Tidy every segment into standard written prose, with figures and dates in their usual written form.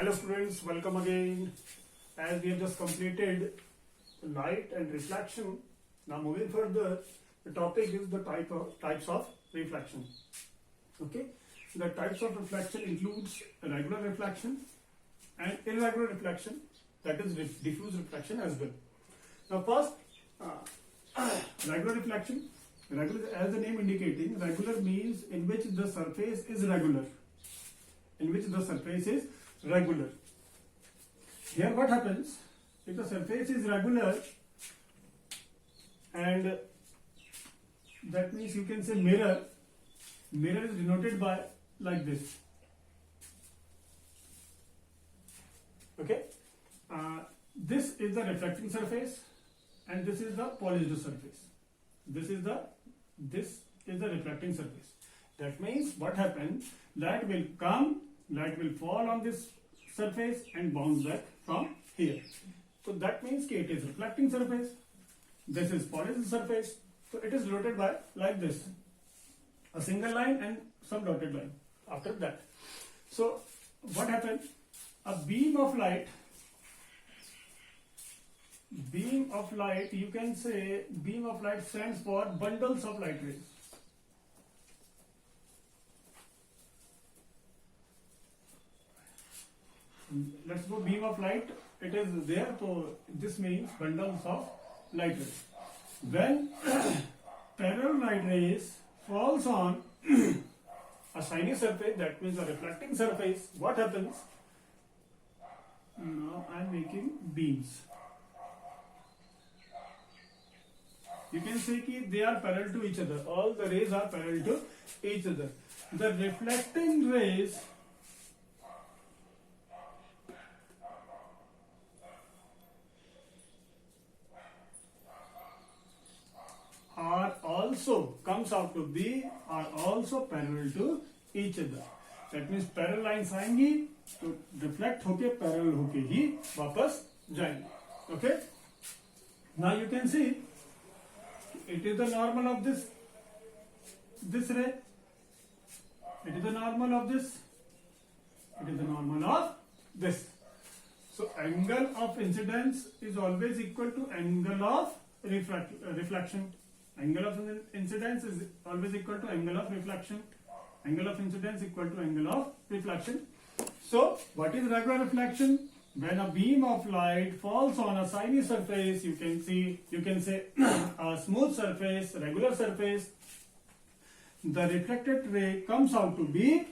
Hello students, welcome again. As we have just completed light and reflection, now moving further, the topic is the types of reflection. Okay, so the types of reflection includes regular reflection and irregular reflection, that is diffuse reflection as well. Now first, regular reflection. Regular, as the name indicating, regular means in which the surface is regular. In which the surface is regular. Here what happens, if the surface is regular, and that means you can say mirror is denoted by like this. Okay, this is the reflecting surface and this is the polished surface. This is the reflecting surface. That means what happens, light will come, light will fall on this surface and bounce back from here. So that means that it is reflecting surface. This is polished surface. So it is denoted by like this, a single line and some dotted line after that. So what happens, a beam of light, you can say beam of light stands for bundles of light rays. Let's go beam of light, it is there, so this means bundles of light rays. When parallel light rays falls on a shiny surface, that means a reflecting surface, what happens? Now I am making beams. You can say that they are parallel to each other. All the rays are parallel to each other. The reflecting rays are also parallel to each other. That means parallel lines आएंगी तो reflect होके parallel होके ही वापस जाएंगे. Okay. Now you can see it is the normal of this ray. It is the normal of this. It is the normal of this. So angle of incidence is always equal to angle of reflection. Angle of incidence is always equal to angle of reflection. Angle of incidence equal to angle of reflection. So what is regular reflection? When a beam of light falls on a shiny surface, you can say a smooth surface, regular surface, the reflected ray comes out to be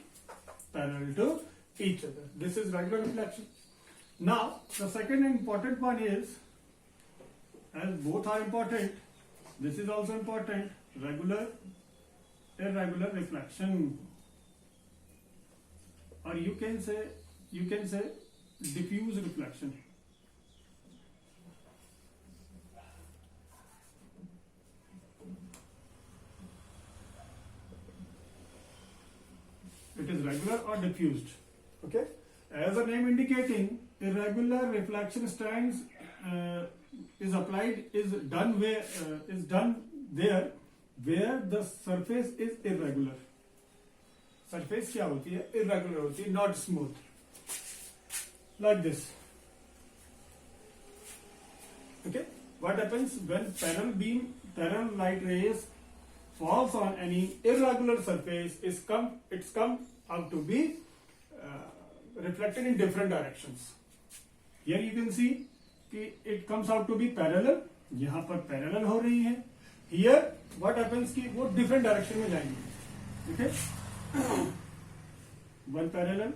parallel to each other. This is regular reflection. Now the second important one is, as both are important, this is also important, regular, irregular reflection, or you can say diffuse reflection. It is regular or diffused. Okay, as the name indicating, irregular reflection is done there where the surface is irregular. Surface क्या होती है? Irregular होती है, not smooth. Like this. Okay, what happens when parallel light rays falls on any irregular surface, it's come out to be reflected in different directions. Here you can see कि it comes out to be parallel. यहाँ पर parallel हो रही है. Here what happens कि वो different direction में जाएंगे. Okay, one parallel,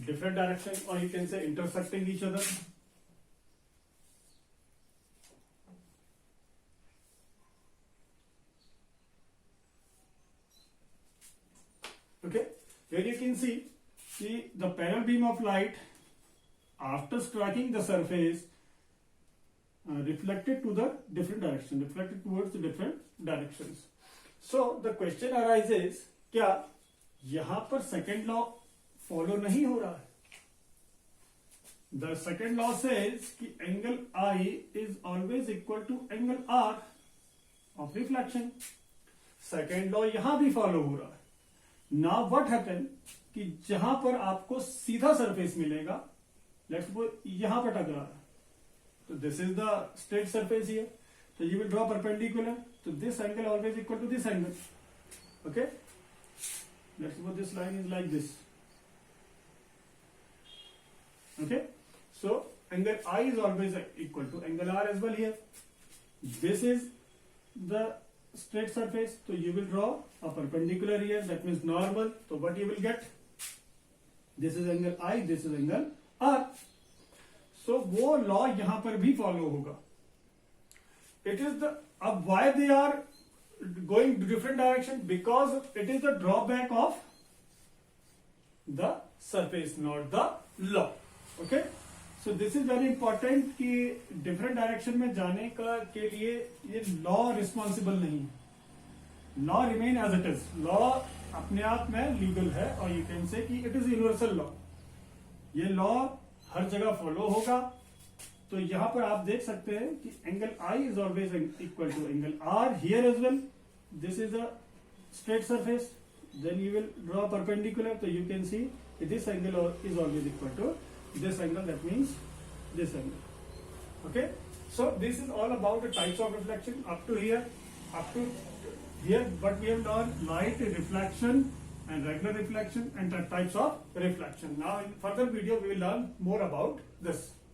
different direction, or you can say intersecting each other. Okay, here you can see the parallel beam of light, after striking the surface, reflected to the different direction, reflected towards the different directions. So the question arises, क्या यहाँ पर second law follow नहीं हो रहा है? The second law says कि angle I is always equal to angle R of reflection. Second law यहां भी फॉलो हो रहा है। नाउ व्हाट हैपन कि जहां पर आपको सीधा सरफेस मिलेगा, लेट्स सपोज यहां पर टकरा रहा है, तो this is the straight surface here, so you will draw perpendicular, so this angle always equal to this angle. Okay, let's suppose this line is like this. Okay, so angle I is always equal to angle R as well here. This is the straight surface, so you will draw a perpendicular here, that means normal. So what you will get, this is angle I, this is angle R. So वो law यहां पर भी follow होगा. It is the why they are going different direction, because it is the drawback of the surface, not the law. Okay, so this is very important कि different direction में जाने का के लिए ये law responsible नहीं है. Law remain as it is. Law अपने आप में legal है और you can say कि it is universal law. ये law हर जगह follow होगा. तो यहां पर आप देख सकते हैं कि angle i is always equal to angle r here as well. This is a straight surface, then you will draw perpendicular, तो you can see this angle is always equal to this angle, that means this angle. Okay, so this is all about the types of reflection up to here but we have learn light reflection and regular reflection and types of reflection. Now in further video we will learn more about this.